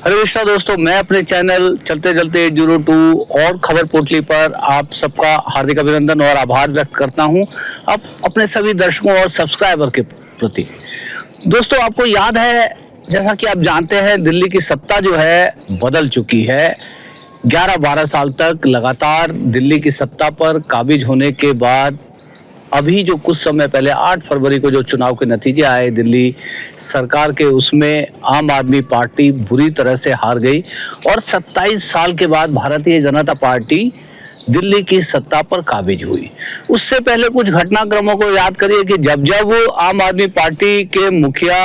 हरे कृष्णा दोस्तों, मैं अपने चैनल चलते चलते 802 और खबर पोटली पर आप सबका हार्दिक अभिनंदन और आभार व्यक्त करता हूं अब अपने सभी दर्शकों और सब्सक्राइबर के प्रति। दोस्तों, आपको याद है, जैसा कि आप जानते हैं, दिल्ली की सत्ता जो है बदल चुकी है। 11-12 साल तक लगातार दिल्ली की सत्ता पर काबिज होने के बाद अभी जो कुछ समय पहले 8 फरवरी को जो चुनाव के नतीजे आए दिल्ली सरकार के, उसमें आम आदमी पार्टी बुरी तरह से हार गई और 27 साल के बाद भारतीय जनता पार्टी दिल्ली की सत्ता पर काबिज हुई। उससे पहले कुछ घटनाक्रमों को याद करिए कि जब जब आम आदमी पार्टी के मुखिया,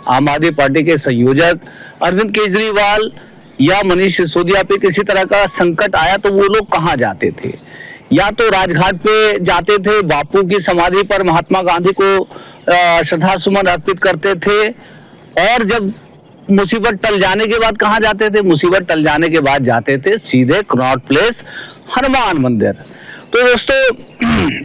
आम आदमी पार्टी के संयोजक अरविंद केजरीवाल या मनीष सिसोदिया पे किसी तरह का संकट आया तो वो लोग कहाँ जाते थे? या तो राजघाट पे जाते थे, बापू की समाधि पर महात्मा गांधी को श्रद्धा सुमन अर्पित करते थे, और जब मुसीबत टल जाने के बाद कहाँ जाते थे? मुसीबत टल जाने के बाद जाते थे सीधे कनॉट प्लेस, हनुमान मंदिर। तो दोस्तों,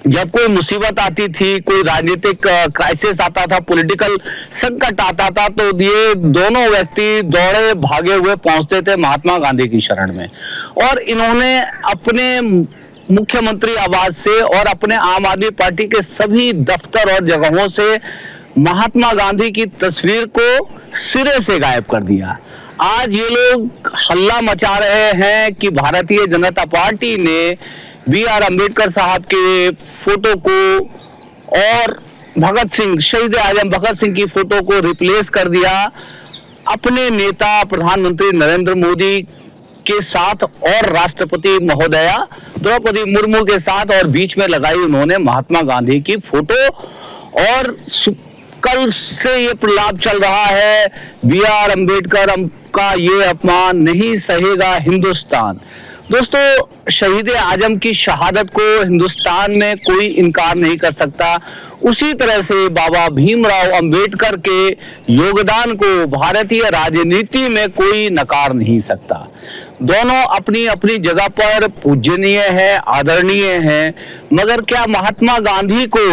जब कोई मुसीबत आती थी, कोई राजनीतिक क्राइसिस आता था, पॉलिटिकल संकट आता था, तो ये दोनों व्यक्ति दौड़े भागे हुए पहुंचते थे महात्मा गांधी की शरण में। और इन्होंने अपने मुख्यमंत्री आवास से और अपने आम आदमी पार्टी के सभी दफ्तर और जगहों से महात्मा गांधी की तस्वीर को सिरे से गायब कर दिया। आज ये लोग हल्ला मचा रहे हैं कि भारतीय जनता पार्टी ने B.R. अम्बेडकर साहब के फोटो को और भगत सिंह, शहीद आजम भगत सिंह की फोटो को रिप्लेस कर दिया अपने नेता प्रधानमंत्री नरेंद्र मोदी के साथ और राष्ट्रपति महोदया द्रौपदी मुर्मू के साथ, और बीच में लगाई उन्होंने महात्मा गांधी की फोटो। और कल से ये प्रलाप चल रहा है, B.R. अम्बेडकर का ये अपमान नहीं सहेगा हिंदुस्तान। दोस्तों, शहीद आजम की शहादत को हिंदुस्तान में कोई इनकार नहीं कर सकता। उसी तरह से बाबा भीमराव अंबेडकर के योगदान को भारतीय राजनीति में कोई नकार नहीं सकता। दोनों अपनी अपनी जगह पर पूजनीय है, आदरणीय हैं, मगर क्या महात्मा गांधी को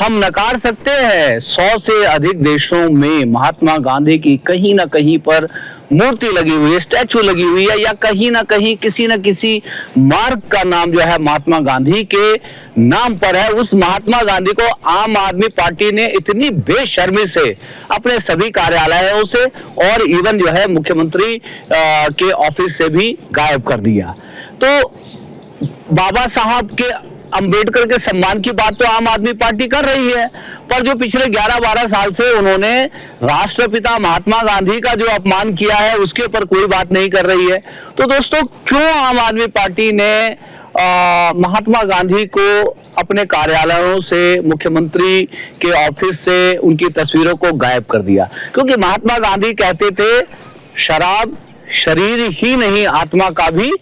हम नकार सकते हैं? 100 से अधिक देशों में महात्मा गांधी की कहीं ना कहीं पर मूर्ति लगी हुई है, स्टैचू लगी हुई है, या कहीं ना कहीं किसी न किसी मार्ग का नाम जो है महात्मा गांधी के नाम पर है। उस महात्मा गांधी को आम आदमी पार्टी ने इतनी बेशर्मी से अपने सभी कार्यालयों से और इवन जो है मुख्यमंत्री के ऑफिस से भी गायब कर दिया। तो बाबा साहब के अंबेडकर के सम्मान की बात तो आम आदमी पार्टी कर रही है, पर जो पिछले 11-12 साल से उन्होंने राष्ट्रपिता महात्मा गांधी का जो अपमान किया है, उसके ऊपर कोई बात नहीं कर रही है। तो दोस्तों, क्यों आम आदमी पार्टी ने महात्मा गांधी को अपने कार्यालयों से, मुख्यमंत्री के ऑफिस से उनकी तस्वीरों को गायब कर दिया? क्योंकि महात्मा गांधी कहते थे, शराब शरीर ही नहीं आत्मा का भी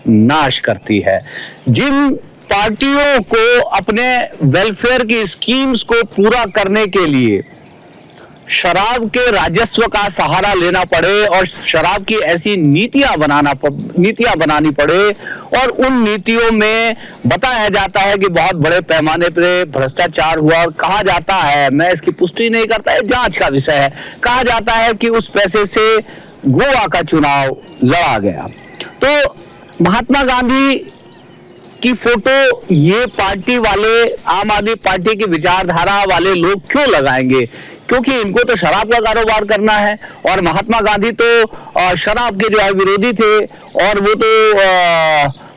नाश करती है। जिन पार्टियों को अपने वेलफेयर की स्कीम्स को पूरा करने के लिए शराब के राजस्व का सहारा लेना पड़े और शराब की ऐसी नीतियां बनानी पड़े, और उन नीतियों में बताया जाता है कि बहुत बड़े पैमाने पर भ्रष्टाचार हुआ, और कहा जाता है, मैं इसकी पुष्टि नहीं करता, है जांच का विषय है, कहा जाता है कि उस पैसे से गोवा का चुनाव लड़ा गया। तो महात्मा गांधी की फोटो ये पार्टी वाले, आम आदमी पार्टी की विचारधारा वाले लोग क्यों लगाएंगे? क्योंकि इनको तो शराब का कारोबार करना है, और महात्मा गांधी तो शराब के जो है विरोधी थे, और वो तो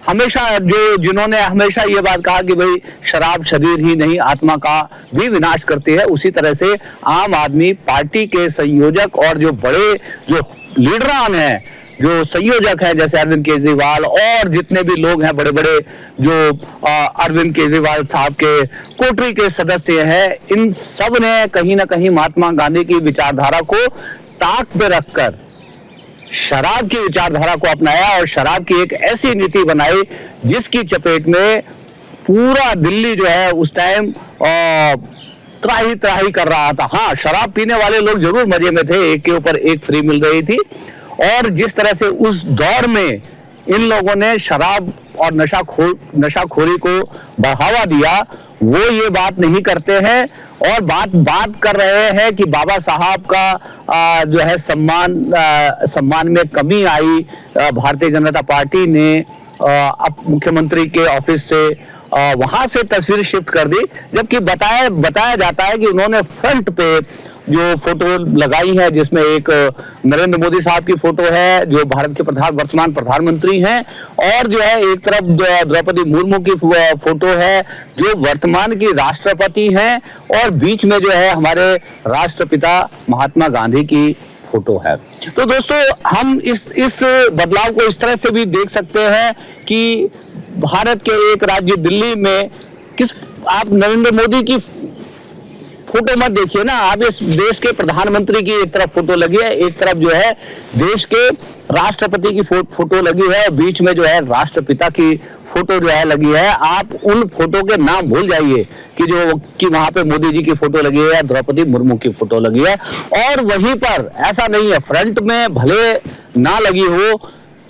हमेशा जिन्होंने हमेशा ये बात कहा कि भाई शराब शरीर ही नहीं आत्मा का भी विनाश करती है। उसी तरह से आम आदमी पार्टी के संयोजक और जो बड़े जो लीडरान हैं, जो संयोजक हैं, जैसे अरविंद केजरीवाल और जितने भी लोग हैं बड़े बड़े, जो अरविंद केजरीवाल साहब के कोटरी के सदस्य हैं, इन सब ने कहीं ना कहीं महात्मा गांधी की विचारधारा को ताक पे रखकर शराब की विचारधारा को अपनाया और शराब की एक ऐसी नीति बनाई जिसकी चपेट में पूरा दिल्ली जो है उस टाइम त्राही त्राही कर रहा था। हाँ, शराब पीने वाले लोग जरूर मजे में थे, एक के ऊपर एक फ्री मिल रही थी, और जिस तरह से उस दौर में इन लोगों ने शराब और नशाखोरी को बढ़ावा दिया, वो ये बात नहीं करते हैं और बात कर रहे हैं कि बाबा साहब का जो है सम्मान में कमी आई। भारतीय जनता पार्टी ने अब मुख्यमंत्री के ऑफिस से वहां से तस्वीर शिफ्ट कर दी, जबकि बताया जाता है कि उन्होंने फ्रंट पे जो फोटो लगाई है, जिसमें एक नरेंद्र मोदी साहब की फोटो है जो भारत के वर्तमान प्रधानमंत्री हैं, और जो है एक तरफ द्रौपदी मुर्मू की फोटो है जो वर्तमान की राष्ट्रपति हैं, और बीच में जो है हमारे राष्ट्रपिता महात्मा गांधी की फोटो है। तो दोस्तों, हम इस बदलाव को इस तरह से भी देख सकते हैं कि भारत के एक राज्य दिल्ली में आप नरेंद्र मोदी की फोटो मत देखिए ना, आप इस देश के प्रधानमंत्री की एक तरफ फोटो लगी है, एक तरफ जो है देश के राष्ट्रपति की फोटो लगी है, बीच में जो है राष्ट्रपिता की फोटो जो है लगी है। आप उन फोटो के नाम भूल जाइए कि वहां पे मोदी जी की फोटो लगी है, द्रौपदी मुर्मू की फोटो लगी है। और वहीं पर ऐसा नहीं है, फ्रंट में भले ना लगी हो,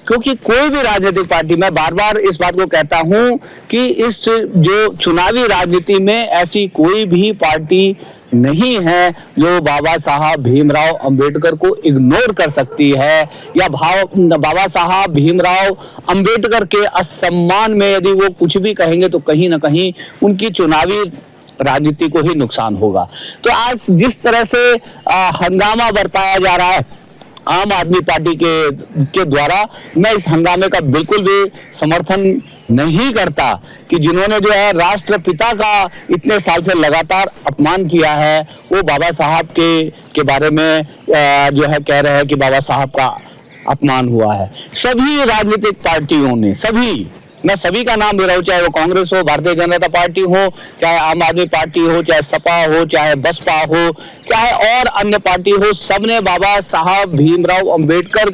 क्योंकि कोई भी राजनीतिक पार्टी, मैं बार बार इस बात को कहता हूं कि इस जो चुनावी राजनीति में ऐसी कोई भी पार्टी नहीं है जो बाबा साहब भीमराव अंबेडकर को इग्नोर कर सकती है, या बाबा साहब भीमराव अंबेडकर के असम्मान में यदि वो कुछ भी कहेंगे तो कहीं ना कहीं उनकी चुनावी राजनीति को ही नुकसान होगा। तो आज जिस तरह से हंगामा बरपाया जा रहा है आम आदमी पार्टी के द्वारा, मैं इस हंगामे का बिल्कुल भी समर्थन नहीं करता कि जिन्होंने जो है राष्ट्रपिता का इतने साल से लगातार अपमान किया है, वो बाबा साहब के बारे में जो है कह रहे हैं कि बाबा साहब का अपमान हुआ है। सभी राजनीतिक पार्टियों ने, मैं सभी का नाम ले रहा हूँ, चाहे वो कांग्रेस हो, भारतीय जनता पार्टी हो, चाहे आम आदमी पार्टी हो, चाहे सपा हो, चाहे बसपा हो, चाहे और अन्य पार्टी हो, सबने बाबा साहब भीमराव अंबेडकर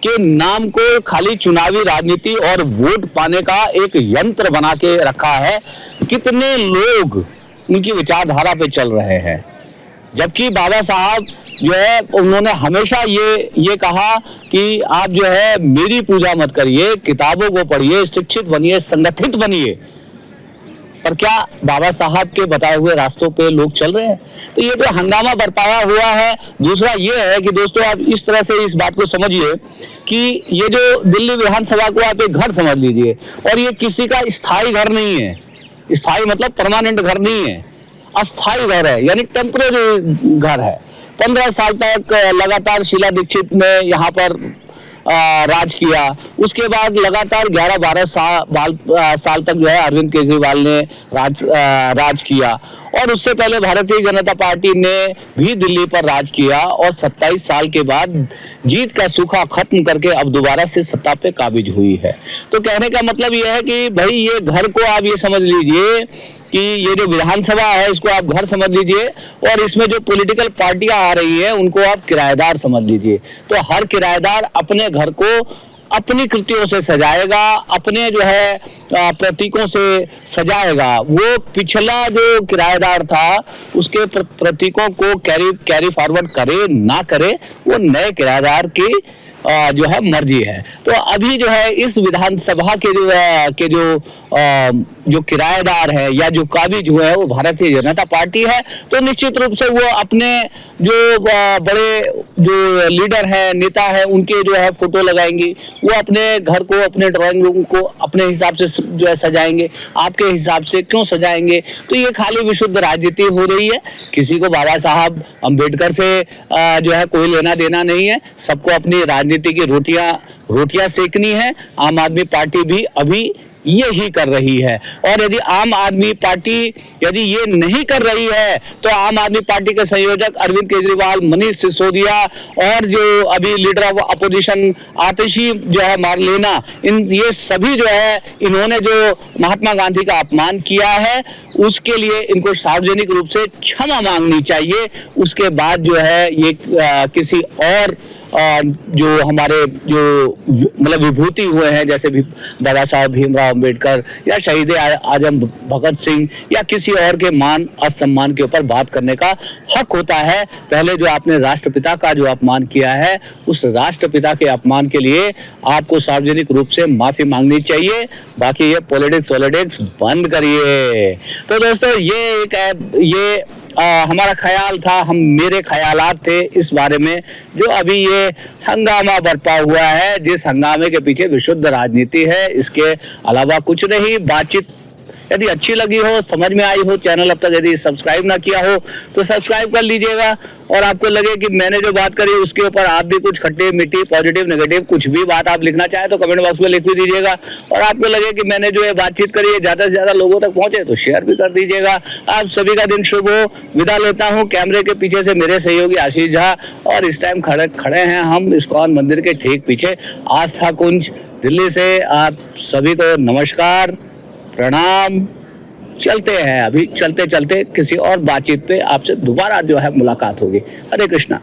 के नाम को खाली चुनावी राजनीति और वोट पाने का एक यंत्र बना के रखा है। कितने लोग उनकी विचारधारा पे चल रहे हैं, जबकि बाबा साहब जो है उन्होंने हमेशा ये कहा कि आप जो है मेरी पूजा मत करिए, किताबों को पढ़िए, शिक्षित बनिए, संगठित बनिए। पर क्या बाबा साहब के बताए हुए रास्तों पे लोग चल रहे हैं? तो ये जो हंगामा बरपाया हुआ है। दूसरा ये है कि दोस्तों, आप इस तरह से इस बात को समझिए कि ये जो दिल्ली विधानसभा को आप एक घर समझ लीजिए, और ये किसी का स्थायी घर नहीं है। स्थायी मतलब परमानेंट घर नहीं है, अस्थायी घर है, यानी टेम्परेरी घर है। 15 साल तक लगातार शीला दीक्षित ने यहाँ पर राज किया, उसके बाद लगातार 11-12 साल तक जो है अरविंद केजरीवाल ने राज किया, और उससे पहले भारतीय जनता पार्टी ने भी दिल्ली पर राज किया, और 27 साल के बाद जीत का सूखा खत्म करके अब दोबारा से सत्ता पे काबिज हुई है। तो कहने का मतलब यह है कि भाई ये घर को आप ये समझ लीजिए कि ये जो विधानसभा है इसको आप घर समझ लीजिए, और इसमें जो पॉलिटिकल पार्टियां आ रही है उनको आप किराएदार समझ लीजिए। तो हर किराएदार अपने घर को अपनी कृतियों से सजाएगा, अपने जो है प्रतीकों से सजाएगा। वो पिछला जो किराएदार था उसके प्रतीकों को कैरी फॉरवर्ड करे ना करे, वो नए किराएदार की जो है मर्जी है। तो अभी जो है इस विधानसभा के जो किराएदार है या जो काबिज हुए हैं वो भारतीय जनता पार्टी है। तो निश्चित रूप से वो अपने जो बड़े जो लीडर है, नेता है, उनके जो है फोटो लगाएंगी, वो अपने घर को, अपने ड्राइंग रूम को अपने हिसाब से जो है सजाएंगे। आपके हिसाब से क्यों सजाएंगे? तो ये खाली विशुद्ध राजनीति हो रही है। किसी को बाबा साहब अम्बेडकर से जो है कोई लेना देना नहीं है। सबको अपनी राजनीति की रोटियां सेकनी है। आम आदमी पार्टी भी अभी यही कर रही है, और यदि आम आदमी पार्टी यदि ये नहीं कर रही है तो आम आदमी पार्टी के संयोजक अरविंद केजरीवाल, मनीष सिसोदिया और जो अभी लीडर ऑफ अपोजिशन आतिशी जो है मार्लेना, ये सभी जो है इन्होंने जो महात्मा गांधी का अपमान किया है उसके लिए इनको सार्वजनिक रूप से क्षमा मांगनी चाहिए। उसके बाद जो है ये किसी और जो हमारे जो मतलब विभूति हुए हैं, जैसे भी बाबा साहब भीमराव अंबेडकर या शहीद आजम भगत सिंह या किसी और के मान असम्मान के ऊपर बात करने का हक होता है। पहले जो आपने राष्ट्रपिता का जो अपमान किया है, उस राष्ट्रपिता के अपमान के लिए आपको सार्वजनिक रूप से माफी मांगनी चाहिए। बाकी ये पॉलिटिक्स बंद करिए। तो दोस्तों ये हमारा ख्याल था, मेरे ख्यालात थे इस बारे में जो अभी ये हंगामा बरपा हुआ है, जिस हंगामे के पीछे विशुद्ध राजनीति है, इसके अलावा कुछ नहीं। बातचीत यदि अच्छी लगी हो, समझ में आई हो, चैनल अब तक यदि सब्सक्राइब ना किया हो तो सब्सक्राइब कर लीजिएगा। और आपको लगे कि मैंने जो बात करी उसके ऊपर आप भी कुछ खट्टी मीठी पॉजिटिव नेगेटिव कुछ भी बात आप लिखना चाहें तो कमेंट बॉक्स में लिख भी दीजिएगा। और आपको लगे कि मैंने जो ये बातचीत करी है ज़्यादा से ज़्यादा लोगों तक पहुंचे तो शेयर भी कर दीजिएगा। आप सभी का दिन शुभ हो। विदा लेता हूँ। कैमरे के पीछे से मेरे सहयोगी आशीष झा, और इस टाइम खड़े हैं हम इस्कॉन मंदिर के ठीक पीछे आस्था कुंज, दिल्ली से। आप सभी को नमस्कार, प्रणाम। चलते हैं, अभी चलते चलते किसी और बातचीत पे आपसे दोबारा जो है मुलाकात होगी। हरे कृष्णा।